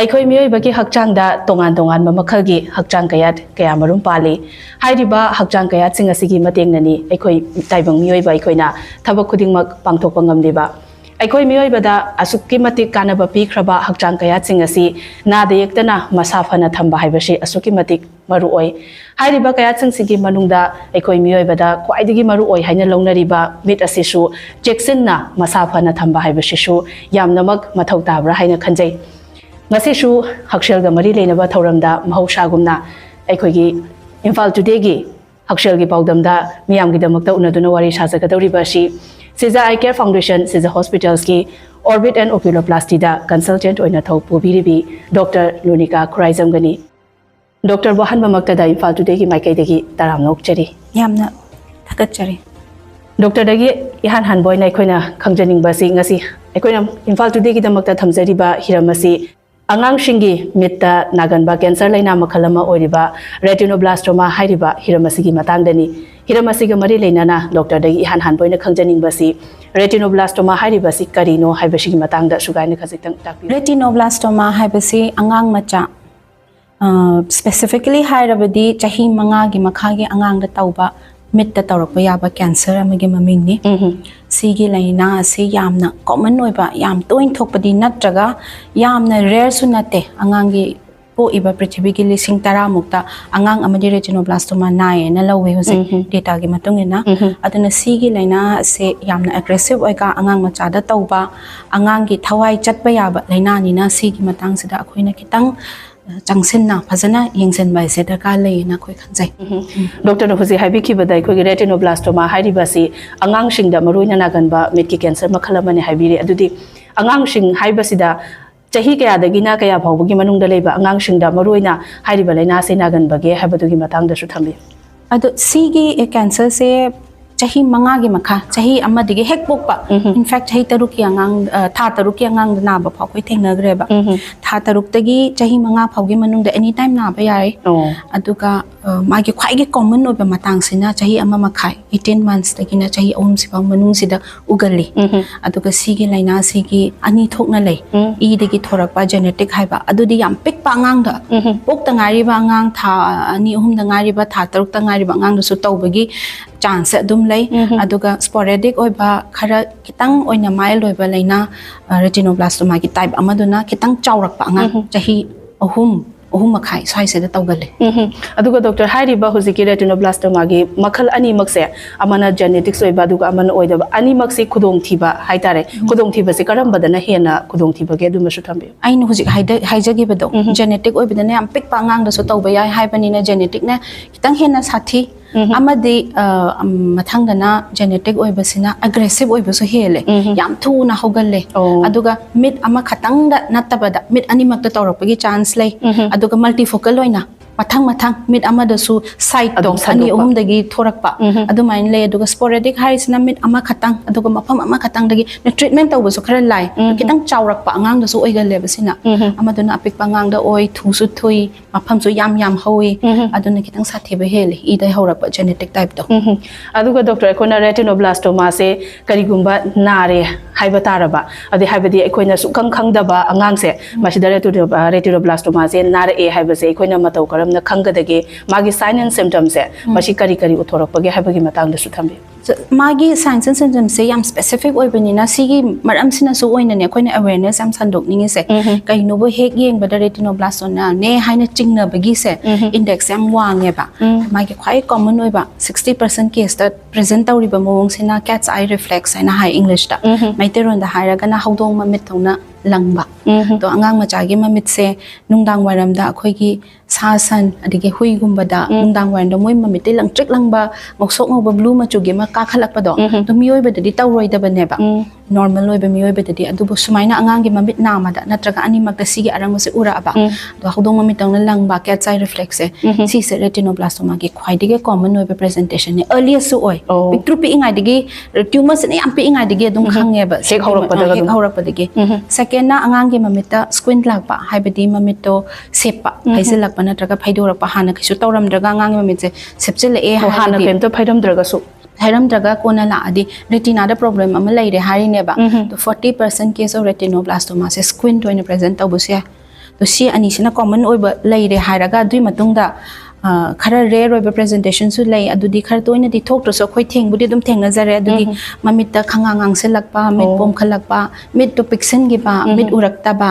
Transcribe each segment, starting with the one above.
ꯑꯩꯈꯣꯏ ꯃꯤꯑꯣꯏꯕꯒꯤ ꯍꯛꯆꯥꯡꯗ ꯇꯣꯉꯥꯟ-ꯇꯣꯉꯥꯟꯕ ꯃꯈꯜꯒꯤ ꯍꯛꯆꯥꯡ ꯀꯌꯥ ꯃꯔꯨꯝ ꯄꯥꯜꯂꯤ ꯍꯥꯏꯔꯤꯕ ꯍꯛꯆꯥꯡ ꯀꯌꯥꯁꯤꯡ ꯑꯁꯤꯒꯤ ꯃꯇꯦꯡꯅꯅꯤ ꯑꯩꯈꯣꯏ ꯇꯥꯏꯕꯪ ꯃꯤꯑꯣꯏꯕ ꯑꯩꯈꯣꯏꯅ ꯊꯕꯛ ꯈꯨꯗꯤꯡꯃꯛ ꯄꯥꯡꯊꯣꯛꯄ ꯉꯝꯂꯤꯕ ꯑꯩꯈꯣꯏ ꯃꯤꯑꯣꯏꯕꯗ ꯑꯁꯨꯛꯀꯤ ꯃꯇꯤꯛ ꯀꯥꯟꯅꯕ ꯄꯤꯈ꯭ꯔꯕ ꯍꯛꯆꯥꯡ ꯀꯌꯥꯁꯤꯡ ꯑꯁꯤ ꯅꯥꯗ ꯌꯦꯛꯇꯅ ꯃꯁꯥ ꯐꯅ ꯊꯝꯕ ꯍꯥꯏꯕꯁꯤ ꯑꯁꯨꯛꯀꯤ ꯃꯇꯤꯛ ꯃꯔꯨꯑꯣꯏ ꯍꯥꯏꯔꯤꯕ ꯀꯌꯥꯁꯤꯡꯒꯤ ꯃꯅꯨꯡꯗ ꯑꯩꯈꯣꯏ ꯃꯤꯑꯣꯏꯕꯗ ꯈ꯭ꯋꯥꯏꯗꯒꯤ ꯃꯔꯨꯑꯣꯏ ꯍꯥꯏꯅ ꯂꯧꯅꯔꯤꯕ ꯃꯤꯠ ꯑꯁꯤꯁꯨ ꯆꯦꯛꯁꯤꯟꯅ ꯃꯁꯥ ꯐꯅ ꯊꯝꯕ ꯍꯥꯏꯕꯁꯤꯁꯨ ꯌꯥꯝꯅꯃꯛ ꯃꯊꯧ ꯇꯥꯕ꯭ꯔꯥ ꯍꯥꯏꯅ ꯈꯟꯖꯩ ꯉꯁꯤꯁꯨ ꯍꯛꯁꯦꯜꯒ ꯃꯔꯤ ꯂꯩꯅꯕ ꯊꯧꯔꯝꯗ ꯃꯍꯧꯁꯥꯒꯨꯝꯅ ꯑꯩꯈꯣꯏꯒꯤ ꯏꯝꯐꯥꯜ ꯇꯨꯗꯦꯒꯤ ꯍꯛꯁꯦꯜꯒꯤ ꯄꯥꯎꯗꯝꯗ ꯃꯤꯌꯥꯝꯒꯤꯗꯃꯛꯇ ꯎꯅꯗꯨꯅ ꯋꯥꯔꯤ ꯁꯥꯖꯒꯗꯧꯔꯤꯕ ꯑꯁꯤ ꯁꯤꯖꯥ ꯑꯥꯏ ꯀꯦꯌꯔ ꯐꯥꯎꯟꯗꯦꯁꯟ ꯁꯤꯖꯥ ꯍꯣꯁꯄꯤꯇꯥꯜꯁꯀꯤ ꯑꯣꯔꯕꯤꯠ ꯑꯦꯟ ꯑꯣꯀ꯭ꯌꯨꯂꯣꯄ꯭ꯂꯥꯁꯇꯤꯗ ꯀꯟꯁꯜꯇꯦꯟꯠ ꯑꯣꯏꯅ ꯊꯧ ꯄꯨꯕꯤꯔꯤꯕꯤ ꯗꯣꯛꯇꯔ ꯅꯣornika ꯈꯨꯔꯥꯏꯖꯝꯒꯅꯤ ꯗꯣꯛꯇꯔꯕꯨ ꯑꯍꯥꯟꯕꯃꯛꯇꯗ ꯏꯝꯐꯥꯜ ꯇꯨꯗꯦꯒꯤ ꯃꯥꯏꯀꯩꯗꯒꯤ ꯇꯔꯥꯝꯅ ꯑꯣꯛꯆꯔꯤ ꯌꯥꯝꯅ ꯊꯥꯒꯠꯆꯔꯤ ꯗꯣꯛꯇꯔꯗꯒꯤ ꯏꯍꯥꯟ ꯍꯥꯟꯕ ꯑꯣꯏꯅ ꯑꯩꯈꯣꯏꯅ ꯈꯪꯖꯅꯤꯡꯕ ꯑꯁꯤ ꯉꯁꯤ ꯑꯩꯈꯣꯏꯅ ꯏꯝꯐꯥꯜ ꯇꯨꯗꯦꯒꯤꯗꯃꯛꯇ ꯊꯝꯖꯔꯤꯕ ꯍꯤꯔꯝ ꯑꯁꯤ ꯑꯉꯥꯡꯁꯤꯡꯒꯤ ꯃꯤꯠꯇ ꯅꯥꯒꯟꯕ ꯀꯦꯟꯁꯔ ꯂꯩꯅꯥ ꯃꯈꯜ ꯑꯃ ꯑꯣꯏꯔꯤꯕ ꯔꯦꯇꯤꯅꯣꯕ꯭ꯂꯥꯁꯇꯣꯃꯥ ꯍꯥꯏꯔꯤꯕ ꯍꯤꯔꯝ ꯑꯁꯤꯒꯤ ꯃꯇꯥꯡꯗꯅꯤ ꯍꯤꯔꯝ ꯑꯁꯤꯒ ꯃꯔꯤ ꯂꯩꯅꯅ ꯗꯣꯛꯇꯔꯗꯒꯤ ꯏꯍꯥꯟ ꯍꯥꯟꯕ ꯑꯣꯏꯅ ꯈꯪꯖꯅꯤꯡꯕ ꯑꯁꯤ ꯔꯦꯇꯤꯅꯣꯕ꯭ꯂꯥꯁꯇꯣꯃꯥ ꯍꯥꯏꯔꯤꯕ ꯑꯁꯤ ꯀꯔꯤꯅꯣ ꯍꯥꯏꯕꯁꯤꯒꯤ ꯃꯇꯥꯡꯗ ꯁꯨꯒꯥꯏꯅ ꯈꯖꯤꯛꯇꯪ ꯇꯥꯛꯄꯤꯌꯨ ꯔꯦꯇꯤꯅꯣꯕ꯭ꯂꯥꯁꯇꯣꯃꯥ ꯍꯥꯏꯕꯁꯤ ꯑꯉꯥꯡ ꯃꯆꯥ ꯁ꯭ꯄꯦꯁꯤꯐꯤꯀꯦꯂꯤ ꯍꯥꯏꯔꯕꯗꯤ ꯆꯍꯤ 5ꯒꯤ ꯃꯈꯥꯒꯤ ꯑꯉꯥꯡꯗ ꯇꯧꯕ ꯃꯤꯠꯇ ꯇꯧꯔꯛꯄ ꯌꯥꯕ ꯀꯦꯟꯁꯔ ꯑꯃꯒꯤ ꯃꯃꯤꯡꯅꯤ ꯁꯤꯒꯤ ꯂꯩꯅꯥ ꯑꯁꯤ ꯌꯥꯝꯅ ꯀꯣꯃꯟ ꯑꯣꯏꯕ ꯌꯥꯝ ꯇꯣꯏꯅ ꯊꯣꯛꯄꯗꯤ ꯅꯠꯇ꯭ꯔꯒ ꯌꯥꯝꯅ ꯔꯦꯌꯔꯁꯨ ꯅꯠꯇꯦ ꯑꯉꯥꯡꯒꯤ ꯄꯣꯛꯏꯕ ꯄ꯭ꯔꯤꯊꯤꯕꯤꯒꯤ 10,000 ꯃꯨꯛꯇ ꯑꯉꯥꯡ ꯑꯃꯗꯤ ꯔꯦꯇꯤꯅꯣꯕ꯭ꯂꯥꯁꯇꯣꯃꯥ ꯅꯥꯏꯌꯦꯅ ꯂꯧꯋꯦ ꯍꯧꯖꯤꯛ ꯗꯦꯇꯥꯒꯤ ꯃꯇꯨꯡ ꯏꯟꯅ ꯑꯗꯨꯅ ꯁꯤꯒꯤ ꯂꯩꯅꯥ ꯑꯁꯤ ꯌꯥꯝꯅ ꯑꯦꯒ꯭ꯔꯦꯁꯤꯚ ꯑꯣꯏꯒ ꯑꯉꯥꯡ ꯃꯆꯥꯗ ꯇꯧꯕ ꯑꯉꯥꯡꯒꯤ ꯊꯋꯥꯏ ꯆꯠꯄ ꯌꯥꯕ ꯂꯩꯅꯥꯅꯤꯅ ꯁꯤꯒꯤ ꯃꯇꯥꯡꯁꯤꯗ ꯑꯩꯈꯣꯏꯅ ꯈꯤꯇꯪ ꯆꯪꯁꯤꯟꯅ ꯐꯖꯅ ꯌꯦꯡꯁꯤꯟꯕ ꯍꯥꯏꯁꯦ ꯗꯔꯀꯥꯔ ꯂꯩꯌꯦꯅ ꯑꯩꯈꯣꯏ ꯈꯟꯖꯩ ꯗꯣꯛꯇꯔꯅ ꯍꯧꯖꯤꯛ ꯍꯥꯏꯕꯤꯈꯤꯕꯗ ꯑꯩꯈꯣꯏꯒꯤ ꯔꯦꯇꯤꯅꯣꯕ꯭ꯂꯥꯁꯇꯣꯃꯥ ꯍꯥꯏꯔꯤꯕ ꯑꯁꯤ ꯑꯉꯥꯡꯁꯤꯡꯗ ꯃꯔꯨꯑꯣꯏꯅ ꯅꯥꯒꯟꯕ ꯃꯤꯠꯀꯤ ꯀꯦꯟꯁꯔ ꯃꯈꯜ ꯑꯃꯅꯤ ꯍꯥꯏꯕꯤꯔꯤ ꯑꯗꯨꯗꯤ ꯑꯉꯥꯡꯁꯤꯡ ꯍꯥꯏꯕꯁꯤꯗ ꯆꯍꯤ ꯀꯌꯥꯗꯒꯤꯅ ꯀꯌꯥ ꯐꯥꯎꯕꯒꯤ ꯃꯅꯨꯡꯗ ꯂꯩꯕ ꯑꯉꯥꯡꯁꯤꯡꯗ ꯃꯔꯨꯑꯣꯏꯅ ꯍꯥꯏꯔꯤꯕ ꯂꯩꯅꯥꯁꯤ ꯅꯥꯒꯟꯕꯒꯦ ꯍꯥꯏꯕꯗꯨꯒꯤ ꯃꯇꯥꯡꯗꯁꯨ ꯊꯝꯕꯤꯌꯨ ꯑꯗꯣ ꯁꯤꯒꯤ ꯀꯦꯟꯁꯔꯁꯦ ꯆꯍꯤ 5ꯒꯤ ꯃꯈꯥ ꯆꯍꯤ ꯑꯃꯗꯒꯤ ꯍꯦꯛ ꯄꯣꯛꯄ इनफैक्ट चही 3 अगांग था 3 अगांग नाब फाव कोई थेंगनग्रेबा था 3 चही 5 फावगी मनुंग एनी टाइम नाब याय अदुगा मागी ख्वाइगे कॉमन ओबे मतांगसिना चही 1 मखाय 18 months तगिना चही 3 सिफाव मनुंग सिदा उगली अदुगा सिगी लाइना सिगी अनि थोकना लै ई दगी थोरकपा जेनेटिक हाइबा अदुदी याम पिक पांगांग दा पोक तंगारिबा अंगांग था अनि 3 तंगारिबा था 3 तंगारिबा अंगांग दसु तौबगी चांस अदुम लै अदुगा स्पोरेडिक ओइबा खरा खितंग ओइना माइल्ड ओइबा लैना रेटिनोब्लास्टोमा की टाइप अमदुना खितंग चावरकपा अंगांग चही 3 मखाई साइसेदा तौगले अदुगा डॉक्टर हाइरिबा हुजिकी रेटिनोब्लास्टोमा गी मखल अनि मक्से अमना जेनेटिक्स ओइबा अदुगा अमना ओइदबा अनि मक्से खुदोंग थिबा हाइतारे खुदोंग थिबसे करमबदना हेना खुदोंग थिबगे दुमसु थंबे आइन हुजिक हाइजगिबदो जेनेटिक ओइबदना याम पिक पांगांग दसो तौबा याय हाइबनिना जेनेटिक ना खितंग हेना साथी अमदी मथंगना जेनेटिक ओइबसिना अग्रेसिव ओइबसो हेले याम थुना होगले अदुगा मिट अमा खतंगदा नत्तबदा मिट अनि मक्ता तौरपगी चांस लै अदुगा मल्टीफोकल ओइना मथंग मथंग मिट अमदसु साइट दो अनि 3 दगी थोरकपा अदुमाइन ले अदुगा स्पोरेडिक हाइसना मिट अमा खतंग अदुगा मफम अमा खतंग दगी ट्रीटमेंट तौबसो खरा लाई खितंग चावरकपा अंगांग दसु ओइगले बसिना अमदुना अपिक पांगांग दा ओइ थुसु थुई मफमसु याम होई अदुना खितंग साथेबे हेले इदै हौरकपा जेनेटिक टाइप दो अदुगा डॉक्टर एकोना रेटिनोब्लास्टोमा से करिगुंबा नारे हाइबा तारबा अदि हाइबदि एकोना सुखंग खंगदबा अंगांग से मसिदा रेटिनोब्लास्टोमा से नारे ए हाइबसे एकोना मतौ करमना खंगदगे मागी साइन एंड सिम्पटम्स से मसि करी करी उथोरकपगे हाइबगी मतंग दसु थंबे मागी साइंस एंड सिम्पटम्स से याम स्पेसिफिक ओइबनिना सिगी मरमसिना सु ओइनने अखोइना अवेयरनेस याम संदोकनिंगे से कइनोबो हेक येंगबदा रेटिनोब्लास्टोमा ने हाइना चिंगनबगी से इंडेक्स याम वांगेबा मागी ख्वाइ कॉमन ओइबा 60% केस दा प्रेजेंट तौरिबा मोंगसिना कैट्स आई रिफ्लेक्स हाइना हाइ इंग्लिश दा मैतेरोन दा हाइरागना हौदोंग ममित थौना लंगबा तो अंगांग मचागी ममित से नुंगदांग वारमदा अखोइगी सासन अदिगे हुइगुंबदा नुंगदांग वारमदा मोइ ममिते लंगट्रिक लंगबा मोक्सोक ngोबा ब्लू मचुगे मा काखलकपदो तो मियोइबददि तौरोइदबनेबा नॉर्मल ओइबा मियोइबददि अदुबो सुमाइना अंगांगी ममित नामादा नत्रगा अनिमकदा सिगी अरंगसे उराबा तो हौदोंग ममित तंगना लंगबा कैट्स आई रिफ्लेक्स से सिसे रेटिनोब्लास्टोमा की ख्वाइदिगे कॉमन ओइबा प्रेजेंटेशन ने अर्लीस्ट सु ओइ पिक्ट्रु पिइंगाइदिगे ट्यूमर्स ने याम पिइंगाइदिगे दुम खंगेबा हेक हौरकपदगे सेकेंड ना अंगांगी ममिता स्क्विंट लागबा हाइबदि ममितो सेपा फाइजिलकपा नत्रगा फाइदोरकपा हाना किसु तौरमद्रगा अंगांगी ममितसे सेपचिले ए हाना केमतो फाइदमद्रगासु हैरमद्रगा कोना लादि रेटिनादा प्रॉब्लम अमा लैरे हारिनेबा तो 40% केस ऑफ रेटिनोब्लास्टोमा से स्क्विंट ओइना प्रेजेंट तौबुसे तो सी अनीसिना कॉमन ओइबा लेरे हायरागा दुई मतुंगदा खरा रेयर ओइबा प्रेजेंटेशन सु लई अदुदी खर तोइना दि थोक्ट्रसो खोइ थेंगबुदि दुम थेंगनाजरे अदुदी ममित खंगांगांग से लकपा मित पोम खलकपा मित तो पिक्सन गिबा मित उरक्तबा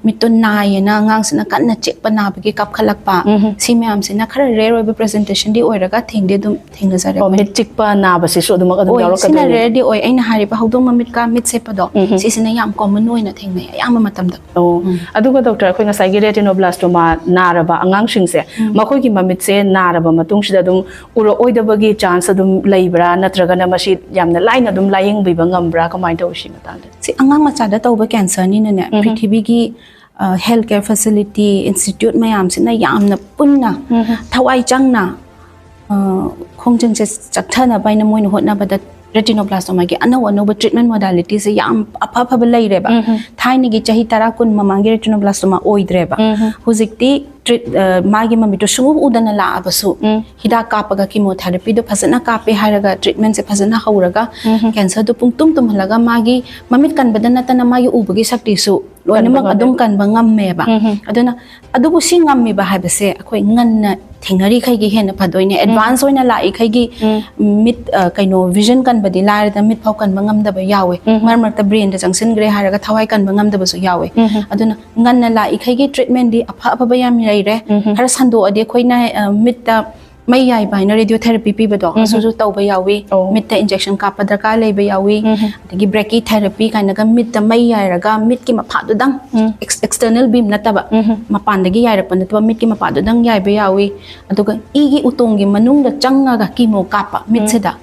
मित तो नायना अंगांगसना कन्ना चेकपा नाबगी कप खलकपा सी मैम सिना खरा रेयर ओइबा प्रेजेंटेशन दि ओइरागा थेंगदे दुम थेंगनाजरे मित चिकपा नाबसि सु दुम अदुम यावरक सिना रेयर दि ओइ अइना हारिबा हौदोंग ममित का मित सेपदो सिसिना याम कॉमन ओइना थेंगनै याम मतमदा अदुगा डॉक्टर अखोइ ngसाइगी रेटिनोब्लास्टोमा नारबा अंगांगसिंगसे मखोइगी ममित से नारबा मतुंगसिदा दुम उरो ओइदबगी चांस दुम लैब्रा नत्रगना मसि यामना लाइन दुम लायिंग बिबा ngambra कमाइ तौसि मतांदा सि अंगांग मचादा तौबा कैंसर नि ने पृथ्वीगी हेल्थ केयर फैसिलिटी इंस्टीट्यूट मैम सिना यामना पुन्ना थवाई चांगना खोंजंग से चक्थना बाइना मोइन होटनाबदा रेटिनोब्लास्टोमा के अनौ ट्रीटमेंट मोडालिटी से याम अफब लैरेबा थाइनी की चाही तरा कुन ममांगे रेटिनोब्लास्टोमा ओइद्रेबा हुजिकती मागी ममी तो सुमु उदना लाबसु हिदा कापगा कीमोथेरेपी दो फजना कापे हारगा ट्रीटमेंट से फजना हौरगा कैंसर दो पुंगतुम तुम हलगा मागी ममित कनबदन नतना मागी उबगी शक्तिसु लोइनमक अदुम कनबा ngамमेबा अदुना अदुबु सि ngамमेबा हाबसे अखोइ ngन्ना थेंगरी खैगी हेन फदोइने एडवांस ओइना लाई खैगी मित कइनो विजन कनबदि लारदा मित फाउ कनबा ngамदबा यावे मरमरता ब्रेन द जंक्शन ग्रे हारगा थवाई कनबा ngамदबसु यावे अदुना ngन्ना लाई खैगी ट्रीटमेंट दि अफा अफबा याम रे खर संदो अदि खोइना मित मई याई बाइना रेडियोथेरेपी पीबदो असुजु तौबा यावी मित इंजेक्शन कापा दरकार लेबा यावी अदि ब्रेकी थेरेपी काइनागा मित मई याइरागा मित की मफादुदंग एक्सटर्नल बीम नतबा मपानदगी याइरप नतबा मित की मपादुदंग याइबा यावी अदुगा इगी उतोंगी मनुंगदा चंगागा कीमो कापा मित सेदा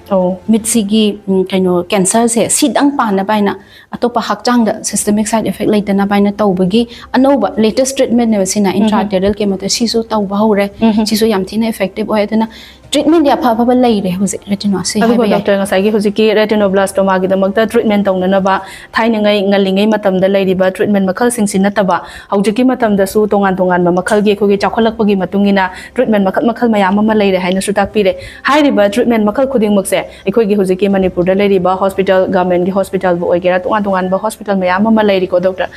मित सिगी कइनो कैंसर से सिदंग पाना बाइना अतोपा हकचांगदा सिस्टमिक साइड इफेक्ट लेतना बाइना तौबगी अनोबा लेटेस्ट ट्रीटमेंट ने सिना इंट्राटेरल केमोते सिसु तौबा होरे सिसु याम थिना इफेक्टिव ओय ट्रीटमेंट या फाफा लैरे हुजे रेटिनो से हाइबा डॉक्टर ngसाइगी हुजिकी रेटिनोब्लास्टोमा गी दमकता treatment तौननबा थाइनंgai ngaliंgai matamda lairiba treatment makhal singsi nataba haujiki matamda su tongan tongan ba makhal gi khogi chakholakpagi matungina treatment makhal mayam ama laire haina su takpire hairiba treatment makhal khuding makse ekhoi gi hujiki manipur da lairiba hospital government gi hospital bo oigera tongan tongan ba hospital mayam ama lairi ko doctor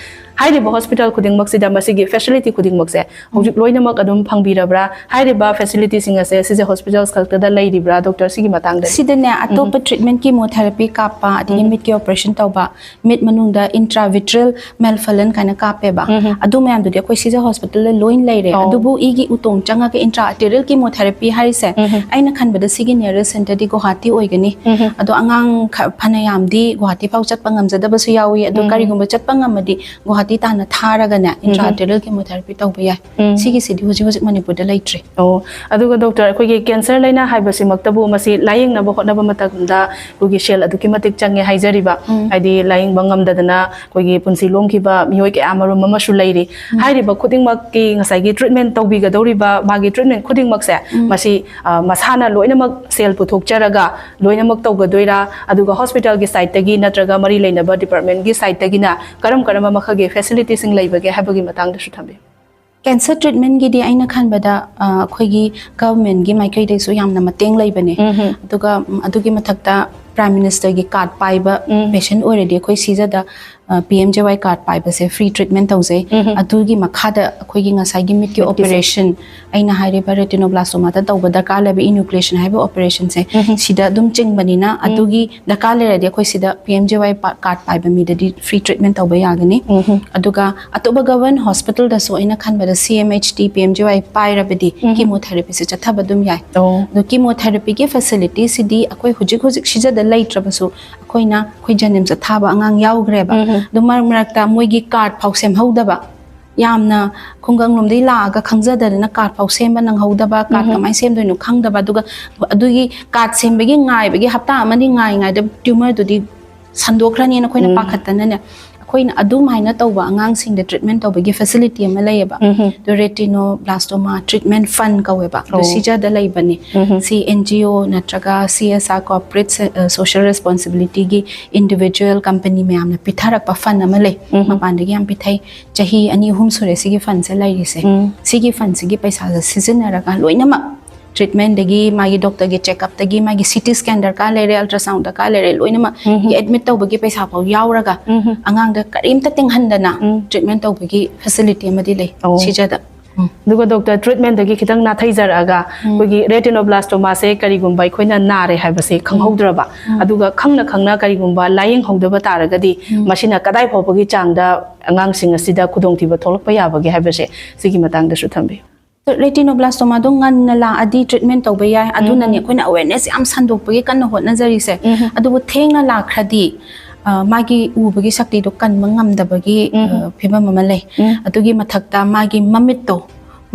hairiba hospital khuding maksi da masigi facility khuding makse haujik loina mak adum phangbirabra hairiba facility singa se sije hospital kalkada lairibra doctor sigi matang da sidane atop treatment chemotherapy kapa adi mid ki operation tauba mid manungda intravitreal malformation kana kapeba adu mayam du de koi sija hospital le loin laire adubu igi utong changa ke intraarterial chemotherapy harise aina khanbada sigi nearest center di Guwahati oigani adu angang phanayam di Guwahati pau chatpa ngamjada basu yawi adu kari gumba chatpa ngamadi Guwahati ta na tharaga na intraarterial chemotherapy tauba ya sigi sidi hoji manipur da laitre adu doctor koi ge cancer laina haibasi maktabu masi lying na bokna ba matakda kugi shell aduki matik change haijariba haidi lying bangam dadana kogi punsi lomki ba miyoi ke amaru mama su lairi hairiba khuding mak ki ngasai gi treatment tawbi ga doriba magi treatment khuding mak se masi masana loina mak sel puthok charaga loina mak tawga doira aduga hospital gi side tagi natraga mari laina ba department gi side tagi na karam makhage facilities sing laibage habagi matang da su thambe cancer treatment की अना खनबदा अखोगी government की माइकई सु यामना मतेंग लैबने अदुगा अदुगी मथक्ता prime minister की card पाइबा patient ओरेडी अखोई सीजदा PMJY card पाइबा से free treatment तौजे अदुगी मखादा अखोगी ngसाइगी मिट की ऑपरेशन अइना हाइरेबा रेटिनोब्लास्टोमा ता तौबा दरकार लेबे इन्यूक्लिएशन हाइबा ऑपरेशन से सिदा दुम चिंगबनिना अदुगी दरकार लेरदि अखोई सिदा PMJY कार्ड पाइबा मिददी फ्री ट्रीटमेंट तौबा यागनी अदुगा अतोबा गवर्नमेंट हॉस्पिटल दसो अइना खनबदा CMHT PMJY पाइरबदी कीमोथेरेपी से चथाबा दुम याय दो कीमोथेरेपी की फैसिलिटी सिदी अखोई हुजिक सिजदा लैत्रबसु अखोइना खोइ जनेम से थाबा अंगांग यावग्रेबा दुमर मरकता मोइगी कार्ड फाउ सेमहौदबा यामना खुंगंग लोमदि लागा खंगजदना कार्ड फाउ सेमबा नंगहौदबा कार्ड कमाइ सेमदोइनो खंगदबा दुगा अदुगी कार्ड सेमबगी ngaibagi hapta amani ngai द ट्यूमर दुदि संदोखरानि न खोइना पाखतनने खोइना अदुम हाइना तौबा अंगांग सिंग द ट्रीटमेंट तौबगी फैसिलिटी अमा लैबा द रेटिनोब्लास्टोमा ट्रीटमेंट फंड कवेबा द सिजा द लैबनी सी NGO नत्रगा CSR कॉर्पोरेट सोशल रिस्पांसिबिलिटी गी इंडिविजुअल कंपनी में आमना पिथारक फंड अमा ले मपानदगी आम पिथाई चाही अनि हुम सुरे सिगी फंड से लैरिसे सिगी फंड सिगी पैसा सिजनरगा लोइनमा treatment dagi magi doctor gi check up dagi magi CT scan darkar lere ultrasound darkar lere loinama admit tawbagi paisa pau yauraga angangda karimta tinghandana treatment tawbagi facility amadi lei sijada दुगा doctor treatment दगी खितंग ना थैजरगा कोगी retinoblastoma से करिगुंबा अखोइना नारे हाइबसे खंगहौद्रबा अदुगा खंगना खंगना करिगुंबा lying हौदबा तारगदी मसिना कदाइ फावबगी चांगदा अंगांगसिंग असिदा खुदोंथिबा थोलकपा याबगे हाइबसे सिगी मतंगदसु थंबि retinoblastoma दो nganna la adi treatment tawba yai aduna ne khoina awareness yam sandokpagi kanna hotnajari se adubu thengna la khradi magi ubagi sakti do kan mangamdabagi phibam amalai adugi mathakta magi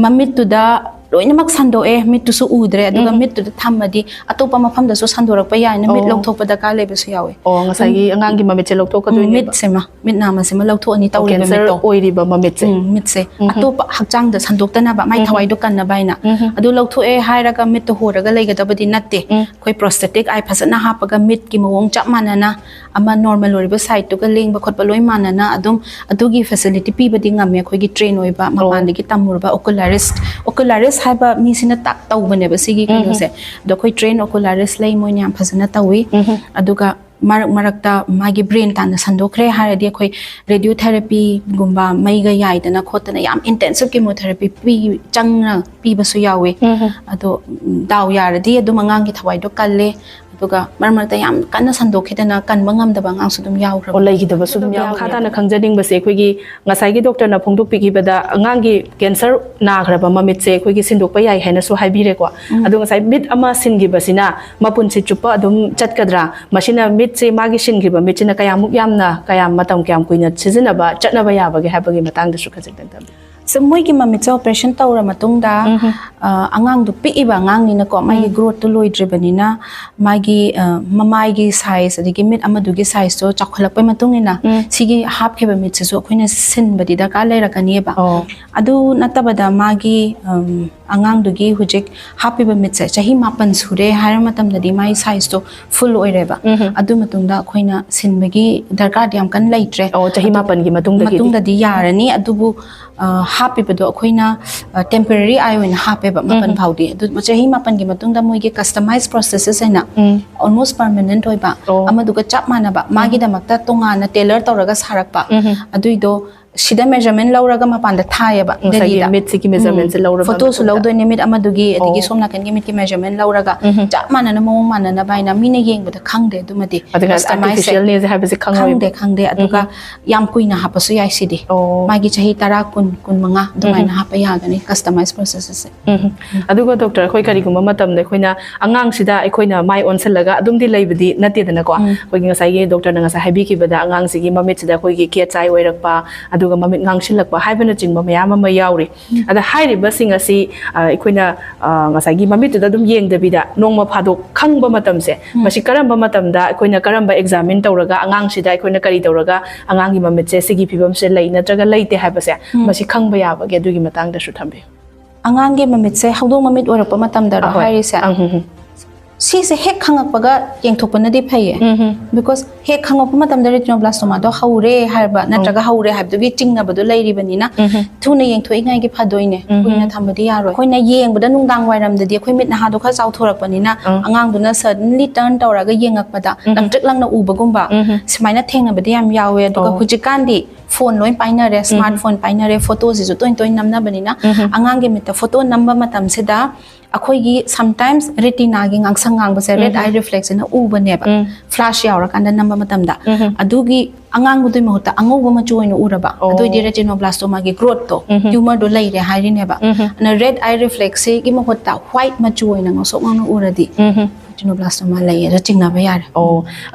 mamit to da loinamak sandoe mit to su udre aduga mit to thamadi atopa mafam da so sandorak pa yai na mit lokthok da ka lebe su yawe ngasai angang gi mamit che lokthok ka do mit sema mit nama sema lokthok ani tawri cancer oiri ba mamit se atopa hakchang da sandok tana ba mai thawai do kan na baina adu lokthok e hairaga mit to horaga leiga da badi natte koi prosthetic ai phasana hapaga mit ki mawong chap manana ama normal oriba side to ka leng ba khot ba loi manana adum adugi facility pi badi ngame khoi gi train oiba mapan gi tamurba ocularist haiba mi sina tak tau bane ba sigi kino se do khoi train ocularist lei moi nyam phasana tawi aduga marakta magi brain tan sandokre haradi khoi radiotherapy gumba maiga yai dana khotana yam intensive chemotherapy pi changna pi basu yawe ado daw yaradi adu mangang gi thawai do kalle aduga marmarta yam kanna sandokhidana kan mangam da bangang sudum yawra olai gi da sudum yaw khata na khangjading ba se khoi gi ngasai gi doctor na phongduk pi gi bada angang gi cancer na graba mamit se khoi gi sindok pa yai haina su haibire ko adu ngasai bit ama sin gi basina mapun si chupa adum chatkadra machina mit se magi sin gi ba michina kayamuk yamna kayam matam kyam kuina chizina ba chatna ba yabage habage matang da su khajik tan so moi gi mamit operation tawra matungda angang du pi iba angang ni na ko mai growth to loidrebani na magi mamai gi size adigi mit amadu gi size to chakholak pa matung ni na sigi hap kheba mit se so khoina sin badi da ka leira kani ba adu natabada magi angang du gi hujik happy ba mit se chahi mapan sure har matam da di mai size to full oireba adu matungda khoina sin bagi darkar diam kan leitre chahi mapan gi matungda di yarani adubu happy bedo khoina temporary ai when happy ba mapan phaudi adu chahi mapan gi matungda moi gi customized processes aina almost permanent oiba amadu ga chap mana ba magi da makta tonga na tailor tawraga sarakpa aduido sida measurement lauraga mapanda thaya ba delida mit siki measurement se lauraga photo su laudo ne mit amadugi adigi somna kan gi mit ki measurement lauraga chap mana na mo mana na baina mine yeng bada khangde dumadi artificial ne ha base khangde aduga yam kuina hapasu yai sidi magi chahi tara kun manga dumaina hapa ya gani customized processes aduga doctor khoi kari guma matam de khoina angang sida khoina mai onsalaga adumdi leibadi nate dana ko khoi ngasai ge doctor na ngasai habi ki bada angang sigi mamit sida khoi gi ke chai oirakpa aduga mamit ngangsilakpa haibana chingba mayam ama yauri ada hairiba singa si ikoina ngasai gi mamit da dum yengdabida nongma phadok khangba matamse masi karamba matamda ikoina karamba examine tawraga angang sida ikoina kari tawraga angang gi mamit se sigi phibam se lei natraga leite haibase masi khangba yaba ge dugi matang da su thambe angang gi mamit se hawdong mamit orakpa matamda ra hairi se si se hek khangakpaga yengthokpana di phaye because hek khangakpa matamda retinoblastoma do haure harba natraga haure habdu gi chingna badu leiri bani na thuna yengthoi ngai gi phadoine kuina thambadi yaro koina yengbada nungdang wairam da di khoi mit na ha do kha chau thorak bani na angang duna suddenly turn tawraga yengakpada lamtrik langna ubagumba smaina thengna badi yam yawe aduga hujikan di phone loi painare smartphone painare photos ju toin namna bani na angang gi mit photo number matam se da akhoi gi sometimes retina gi ngangsang ngang base red eye reflex na ubane ba flash yaura kanda number matam da adugi angang budui mahota angoba machu oina uraba adoi di retinoblastoma gi growth to tumor do leire hairi ne ba na red eye reflex gi mahota white machu oina ngosok ngana uradi retinoblastoma lei ra chingna ba yar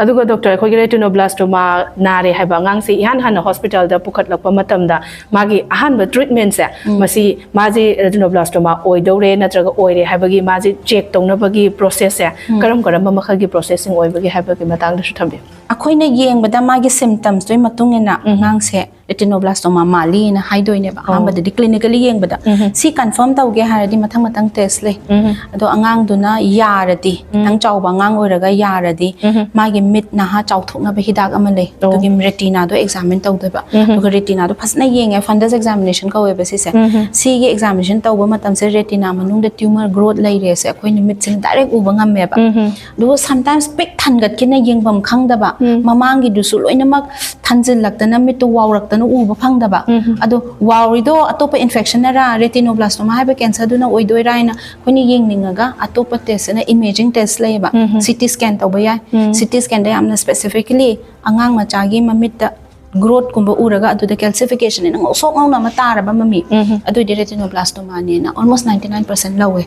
aduga doctor khoi gi retinoblastoma nare haiba ngang se ihan han hospital da pukhat lakpa matam da magi ahan ba treatment se masi maji retinoblastoma oidore natraga oire haibagi maji check tongna bagi process se karam makhal gi processing oibagi haibagi matang da su thambe akhoi na yeng bada magi symptoms toi matungena ngang se retinoblastoma mali na haidoi ba hamba de clinically yeng bada si confirm tauge haradi mathang test le ado angang duna yaradi nang chawba ngang oiraga yaradi magi mit na ha chawthokna ba hidak amale tugi retina do examine tawde ba tugi retina do phasna yenge fundus examination ka weba si se si ge examination tawba matam se retina manung de tumor growth lai re se khoi ni mit sin direct uba ngam me ba do sometimes pick than gat kina yengbam khang da ba mamang gi du su loina mak thanjil laktana mit to wow raktana uba phang da ba ado wow ri do atopa infection na ra retinoblastoma ha ba cancer du na oidoi raina khoi ni yeng ninga atopa test na imaging test lai ba CT scan tawba ya CT scan da amna specifically angang machagi mamit da growth kumba uraga adu da calcification ni ngau sok ngau na matara ba mami adu di retinoblastoma ni na almost 99% lawe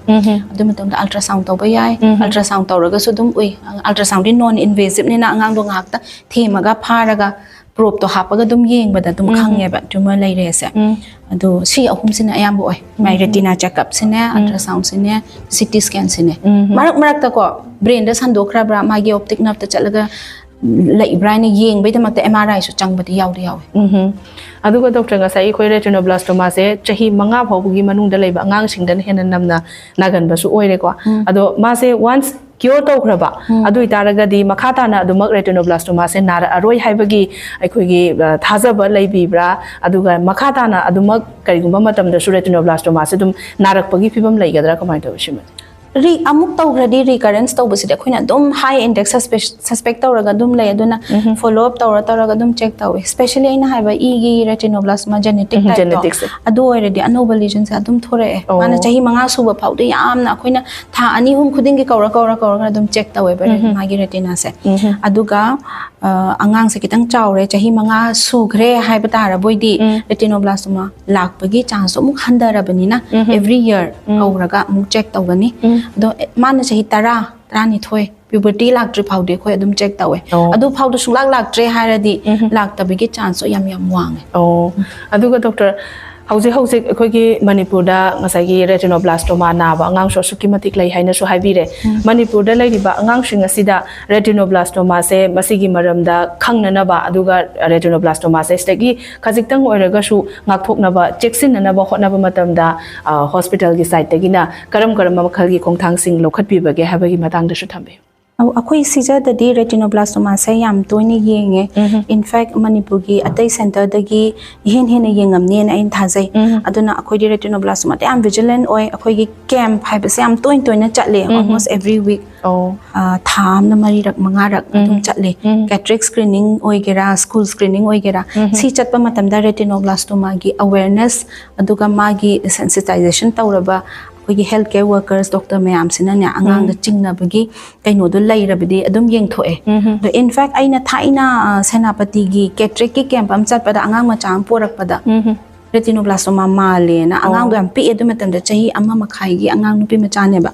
adu matam da ultrasound tawba ya ultrasound tawraga su dum ui ultrasound di non invasive ni na angang do ngak ta themaga pharaga probe to hapaga dum yeng bada dum khange ba tumor lai re se adu si ahum sina ayam boy my retina checkup sina ultrasound sina CT scan sina marak ta ko brain da sandokra bra magi optic nerve ta chalaga lai brain yeng bai ta makta MRI su changbati yaudi yawi aduga doctor nga sai khoi retinoblastoma se chahi manga phawbugi manung da leiba angang singdan hena namna nagan ba su oire ko ado ma se once cure to khraba adu itaraga di makhata na adumak retinoblastoma se nara aroi haibagi aikhoigi thajaba leibibra aduga makhata na adumak karigumba matam da su retinoblastoma se dum narakpagi phibam leigadra kamai to shima amuk tawgradi recurrence tawbasida khoina dum high index suspect tawraga dum lay aduna follow up tawraga dum check taw especially aina haiba igi retinoblastoma genetic type adu already anoba lesion sa dum thore mana chahi manga suba phawde yamna khoina tha ani hum khuding gi kawra dum check taw ba magi retina se aduga angang se kitang chawre chahi manga sugre haiba tara boidi retinoblastoma lakpagi chance amuk handarabani na every year kawraga amuk check tawgani do mana chahi tara ni thoi puberty laktre phaude khoi adum check tawe adu phaudu sulak laktre haradi laktabigi chance yam wange aduga doctor hauze akhoi manipur da ngasai gi retinoblastoma naba angang so suki matik lai haina so haibire manipur da lai riba angang sing asida retinoblastoma se masigi maram da khangna na ba aduga retinoblastoma se stegi khajiktang oiraga su ngakthok na ba cheksin na ba hotna ba matam da hospital gi site tagina karam makhal gi khongthang sing lokhat pi bage habagi matang da su thambe akoi sija da di retinoblastoma se yam toini yenge in fact manipur gi atai center da gi hen yengam ne na in thajai aduna akoi di retinoblastoma te am vigilant oi akoi gi camp haiba se am toina chatle almost every week tham na mari rak manga rak adum chatle cataract screening oi gera school screening oi gera si chatpa matam da retinoblastoma gi awareness aduga magi sensitization tawraba kogi healthcare workers doctor mayam sina nya angang da chingna bagi kaino do lai rabidi adum yeng thoe do in fact aina thaina senapati gi cataract ki camp am chat pada angang ma cham porak pada retinoblastoma male na angang do am pi edu matam da chahi amma makhai gi angang nupi macha ne ba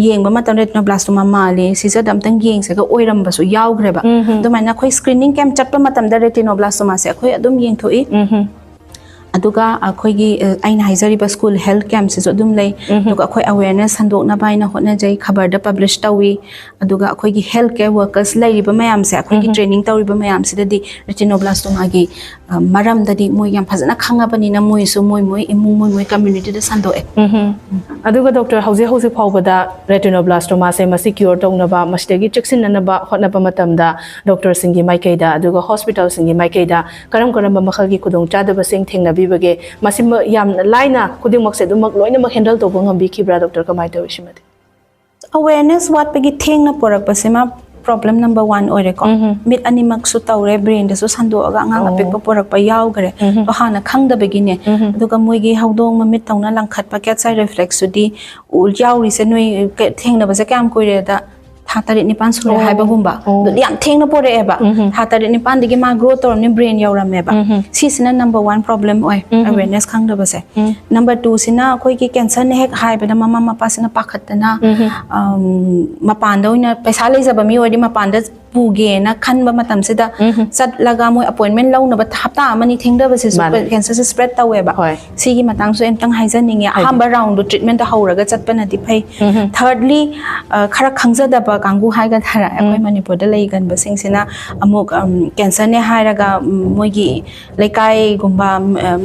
yeng ba matam retinoblastoma male sisa dam tang yeng se ga oiram ba su yaw gre ba do maina khoi screening camp chat pa matam da retinoblastoma se khoi adum yeng thoi aduga akhoi gi aina haizari ba school health camp se adum lei aduga akhoi awareness handok na baina hotna jai khabar da publish tawi aduga akhoi gi healthcare workers lai ba mayam se akhoi gi training tawi ba mayam se dadi retinoblastoma gi maram dadi moi yam phazana khanga bani na moi so moi imung moi community da sando aduga doctor hauze phawba da retinoblastoma se masi cure tongna ba mastegi cheksin na ba hotna ba matam da doctor singi maikei da aduga hospital singi maikei da karam ba makhal gi khudong chada ba sing thengna bage masim yam laina kuding mak se dum mak loina mak handle to bangam bi khibra doctor kamai to shimati awareness what bagi theng na porak pasema problem number 1 ore ko mit animak su tawre brain da su sando aga ngang apek pa porak pa yaw gare to hana khang da begine aduga moi gi haudong ma mit tawna langkhat pa cat side reflex su di ul yaw ri se noi theng na ba se kam koire da hatari ni pan sure hai ba gumba do yam theng na pore eba hatari ni pan digi ma grow tor ni brain yaura meba si sina number 1 problem oi awareness khang da ba se number 2 sina koi ki cancer ne hek hai ba da mama mapa sina pakhat na mapan da oina paisa le jaba mi odi mapan da puge na khanba matam sida chat laga moi appointment lau na ba hapta amani thengda ba se cancer se spread tawe ba sigi matang so emtang haijaning ya hamba round do treatment da hauraga chatpana di phai thirdly khara khangja da ba kangu haiga thara akoi manipur da lei gan ba sing sina amuk cancer ne hairaga moigi lekai gumba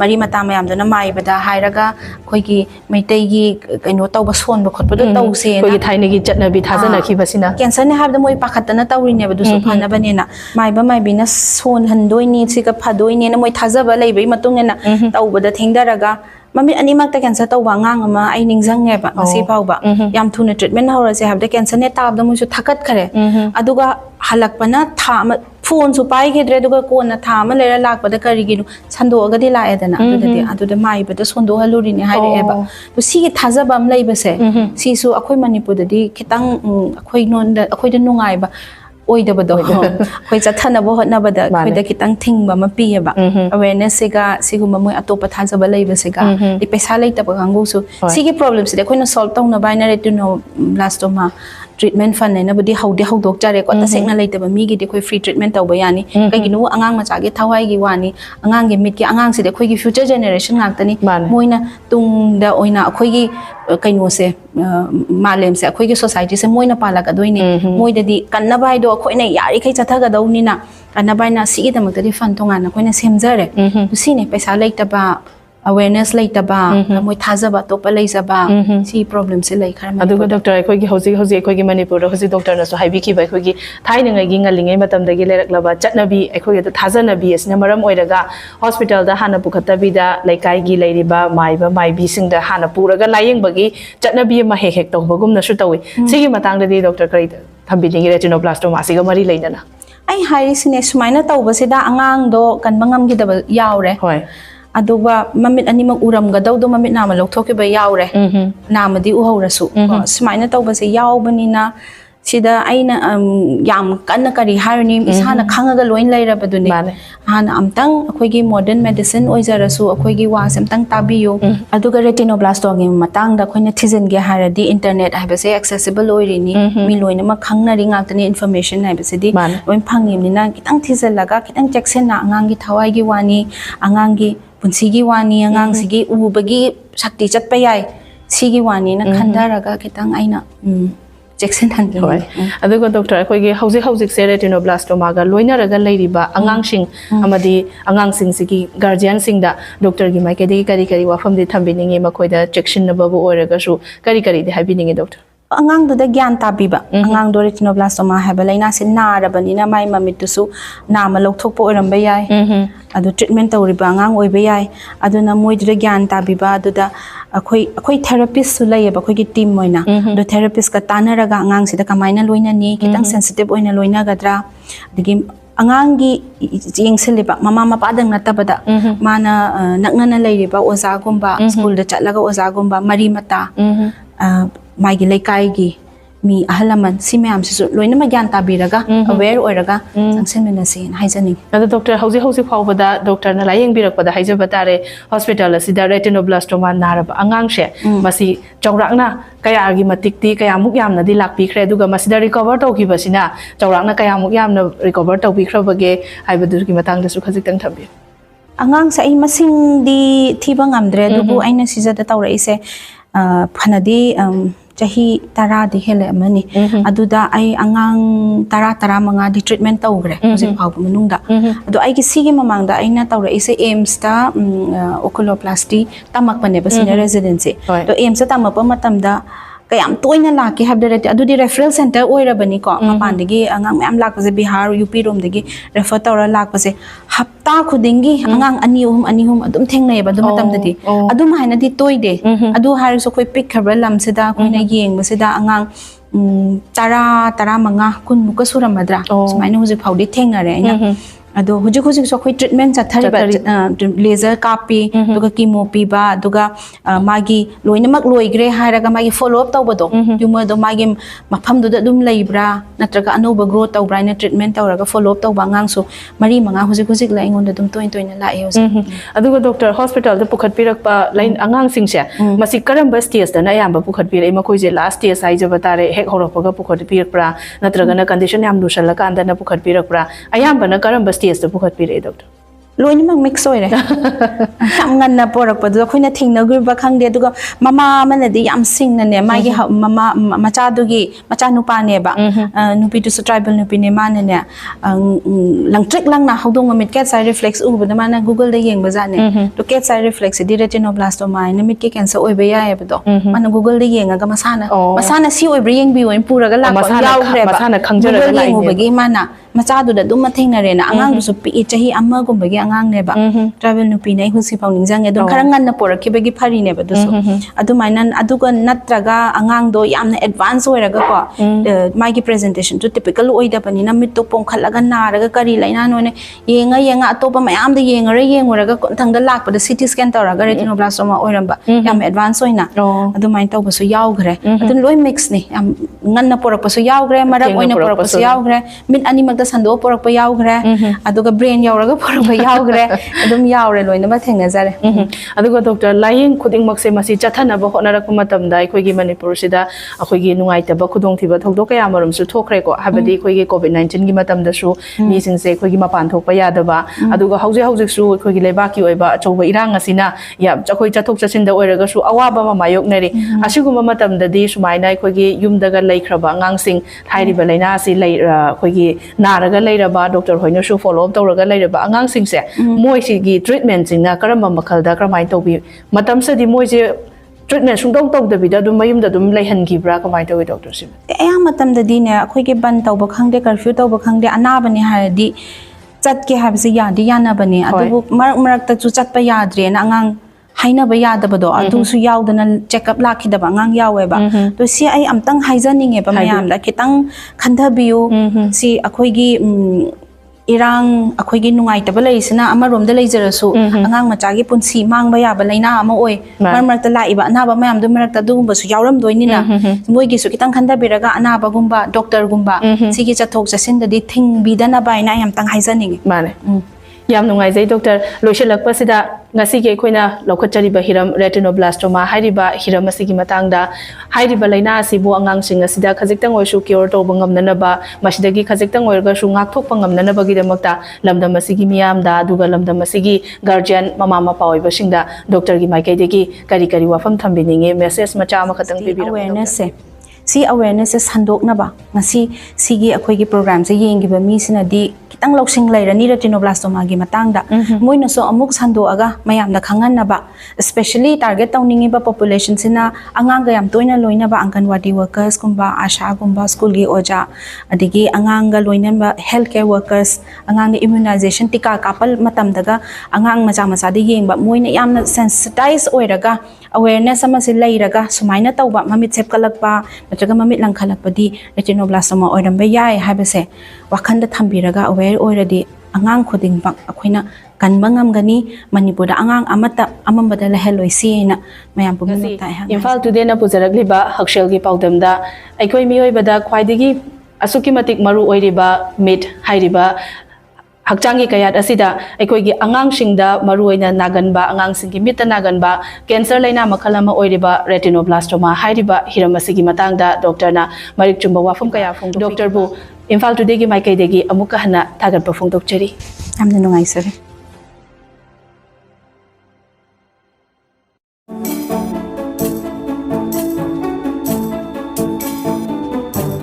mari mata mayam da na mai ba da hairaga khoi gi maitai gi kaino taw ba son ba khot ba do taw se na khoi thai ne gi chatna bi thajana khi basina cancer ne habda moi pakhatana tawri ne ba du su phana ba ne na mai ba mai bi na son handoi ni sika phadoi ne na moi thajaba lei bai matung ne na taw ba da thengdaraga mami ani makta cancer tawba ngang ama ai ningjang nge ba ngasi phawba yam thuna treatment hawra se habda cancer ne tab da moi su thakat khare aduga halakpana tha phone su pai gedre aduga kona tha ma lera lakpa da kari ginu sando aga di la edana aduda mai ba da sondo haluri ne haire eba to si gi thajaba am lei ba se si su akhoi manipur da di khitang akhoi non da akhoi da nungai ba oi da ba do khoi chathana bo hotna ba da khoi da kitang thing ba ma pi ba awareness se ga siguma moi atopa thajaba lei ba se ga di paisa lei ta ba gangu su sigi problems de khoi na solve tong na binary retinoblastoma treatment fan ne na budi haude haudok chare ko ta sekna lei ta ba mi gi de khoi free treatment taw ba yani kai gi nu angang ma cha ge thawai gi wani angang ge mit ki angang se de khoi gi future generation ngak tani moina tung da oina khoi gi kaino se malem se khoi gi society se moina pala ka doini moi da di kanna bai do khoi na yari khai chatha ga dawni na kanna bai na si gi da mak ta di fan thonga na khoi na semjare si ne paisa lei ta ba awareness later ba moi thajaba topa leijaba si problem se lai khara aduga doctor ai khoi gi hoji khoi gi manipur hoji doctor na so haibi ki bai khoi gi thaina ngai gi ngalingai matam da gi lerak laba chatnabi ai khoi gi thajana bi asna maram oiraga hospital da hana pukhatabi da laikai gi leiriba mai bi sing da hana puraga layeng bagi chatnabi ma hek tawba gum na su tawi sigi matang da di doctor kai thambi ni retinoblastoma siga mari leidana ai hairi sine sumaina tawba se da angang do kan mangam gi da yaure hoi aduba mamit animak uram ga daw do mamit nama lokthok ba yaure nama di uhawrasu sumaina tawba se yawbanina sida aina yam kanna kari harni isana khangaga loin leira baduni hana amtang akhoi gi modern medicine oizarasu akhoi gi wa samtang tabiyo aduga retinoblastoma gi matang da khoina thizen ge haradi internet haiba se accessible oirini mi loina ma khangna ri ngak tani information haiba se di loin phangim ni na kitang thizal laga kitang checksen na angang gi thawai gi wani angang gi punsigi wani angang sigi ubagi shakti chatpa yai sigi wani na khandaraga kitang aina Jackson handle. Aduga doctor akhoi gi housik se retinoblastoma ga loina raga leiriba angang sing amadi angang sing sigi guardian sing da doctor gi mai ke di kari wafam di thambi ningi makhoi da chection na babu oraga su kari di habi ningi doctor angang do da gyan tabiba angang do retinoblastoma haba laina se narabani na mai mamit su na ma lokthok po oram ba yai adu treatment tawriba angang oi ba yai adu na moi da gyan tabiba adu da akhoi therapist su lai ba khoi gi team moina do therapist ka tanaraga angang sida kamaina loina ni kitang sensitive oina loina gadra digi angang gi yengseleba mama mapa dang natabada mana naknana leiriba oza gumba school da chatlaga oza gumba mari mata maigi laikai gi mi ahalaman si mayam sisu loina ma gyan tabiraga aware oiraga sangsen menasin haijani ada doctor house phawbada doctor na layeng birakpada haijaba tare hospital asida retinoblastoma naraba angang she masi chawrakna kaya gi matikti kaya muk yamna di lakpi khre duga masida recover tawki basina chawrakna kaya muk yamna recover tawpi khrabage haibadu gi matang da su khajik tang thambi angang sa ai masing di thiba ngamdre dubu aina sijada tawra ise phanadi chahi tara di hele amani aduda ai angang tara manga di treatment tawgre hojik phawb manungda adu ai gi sigi mamangda aina tawra ise aims ta oculoplasty tamak pane basina residency to aims ta tamapa matamda kayam toina laki habdare adu di referral center oirabani ko mapandagi angang mayam lakpase bihar up rom dagi refer tawra lakpase hapta khudingi angang anihum adum thengnai ba dum matamdadi adum haina di toide adu har so khoi pick khabra lam seda khoina yeng basida angang tara manga kun muka suramadra sumaina hojik phawdi thengnare aina ado hujik hujik so khoi treatment chathari laser kapi duga chemo piba duga magi loinamak loigre hairaga magi follow up tawbado tumor do magi mafam du dum leibra natraga anoba growth tawbra na treatment tawraga follow up tawba ngang so mari manga hujik hujik la ingon dum toin toin la e aduga doctor hospital da pukhat pirak pa lain angang sing se masi karamba stage da na yamba pukhat pirai makoi je last stage ai jaba tare hek horopaga pukhat pirak pra natraga na condition yam lusal la kanda na pukhat pirak pra ayamba na karamba stage da pukhat pirai doctor loinamak mix oire yam nganna porak pa do khoina thingna gurba khangde duga mama manadi yam singna ne magi mama macha dugi macha nupa ne ba nupi to tribal nupi ne man ne langtrick langna hodong mit cat side reflex u ba mana google da yeng ba ja ne to cat side reflex di retinoblastoma ne mit ki cancer oi ba ya ba do mana google da yeng ga masana si oi ba yeng bi oi pura ga la ko yaw gre ba masana khangjara ga lai ne ba gi mana macha du da dum mathing na re na angang du su pi chahi amma gum ba gi angang ne ba travel nupi nei husi pau ningjang e don kharangan na porak ki bagi phari ne ba du so adu mainan adu ga natraga angang do yamna advance oiraga ko mai gi presentation to typical oida pani na mit to pong khalaga na raga kari laina no ne yenga atopa mayam da yengora ko thang da lak pa da CT scan tawraga retinoblastoma oiramba yam advance oina adu main taw ba so yaw gre adu loi mix ni yam ngan na porak pa so yaw gre marak oina porak pa so yaw gre mit ani mak da sando porak pa yaw gre adu ga brain yawraga porak pa yaw gre adum yaure loina ma thengna jare aduga doctor lying khuding makse masi chathana ba hona rak matam da khoi gi manipur sida akhoi gi nungai ta ba khudong thiba thokdo kaya marum su thokre ko habadi khoi gi covid 19 gi matam da su mi sing se khoi gi mapan thok pa ya da ba aduga hauji su khoi gi leba ki oi ba choba irang asina ya chakhoi chathok chasin da oiraga su awaba ma mayok nari asigu ma matam da di sumai nai khoi gi yum daga laikhraba ngang sing thairi ba laina si lai khoi gi naraga lairaba doctor hoina su follow up tawraga lairaba angang sing se moi si gi treatment sing na karamba makhal da kramai to bi matam sa di moi je treatment sung dong da bi da dum mayum da dum lai han gi bra kamai to doctor sim ya matam da di ne akhoi ge ban taw ba khangde curfew taw ba khangde anaba ni ha di chat ke habsi ya di yana bane adu marak ta chu chat pa yadre na angang haina ba yada ba do adu su yaw da na check up lakhi da ba ngang yawe ba to si ai amtang haijaning e ba mayam da kitang khandha biu si akhoi gi irang akhoi gi nungai ta ba leisina amarom da leijarasu angang macha gi punsi mang ba ya ba leina ama oi mar ta lai ba na ba mayam du marak ta du ba su yawram doini na moi gi su kitang khanda biraga ana ba gumba doctor gumba si gi chathok chasin da di thing bi da na bai na yam tang haijaning mane yam nungai jai doctor loiselak pa sida ngasi ge khoina lokachari ba hiram retinoblastoma hairiba hiram asigi matang da hairiba laina asibu angang sing asida khajiktang oisu cure to bangam na ba masidagi khajiktang oirga su ngak thok pangam na ba gi damakta lamdam asigi miyam da duga lamdam asigi guardian mama mapa oiba singda doctor gi maikai degi kari wafam thambininge message macha ma khatang bibira awareness se si awareness se sandok na ba ngasi sigi akhoi gi program se yengi ba mi sina di kitang loksing lairani retinoblastoma gi matang da moina so amuk sando aga mayam da khangan na ba especially target tawningi ba population sina angang ga yam toina loina ba anganwadi workers kumba asha kumba school gi oja adigi angang ga loina ba healthcare workers angang ga immunization tika kapal matam daga angang macha de yeng ba moina yamna sensitize oiraga awareness ama se lairaga sumaina tawba mamit sep kalak ba natraga mamit lang khalak pa di retinoblastoma oiram ba yai habase wakhanda thambiraga aware oiradi angang khoding bak akhoina kanba ngamgani manipura angang amata amambada la heloisi na mayam pumna ta ha Imphal today na pujaragli ba Haksel gi Paodam da aikoi mioi bada khwaidagi asuki matik maru oiriba mit hairiba hakchangi kayat asida aikoi gi angang singda maru oina naganba angang singi mita naganba cancer laina makhalama oiriba retinoblastoma hairiba hiram asigi matangda doctor na marik chumba wafum kaya phung doctor bu Imphal today gi maikai degi amuka hana thagat pa phung doctori amna nungai sare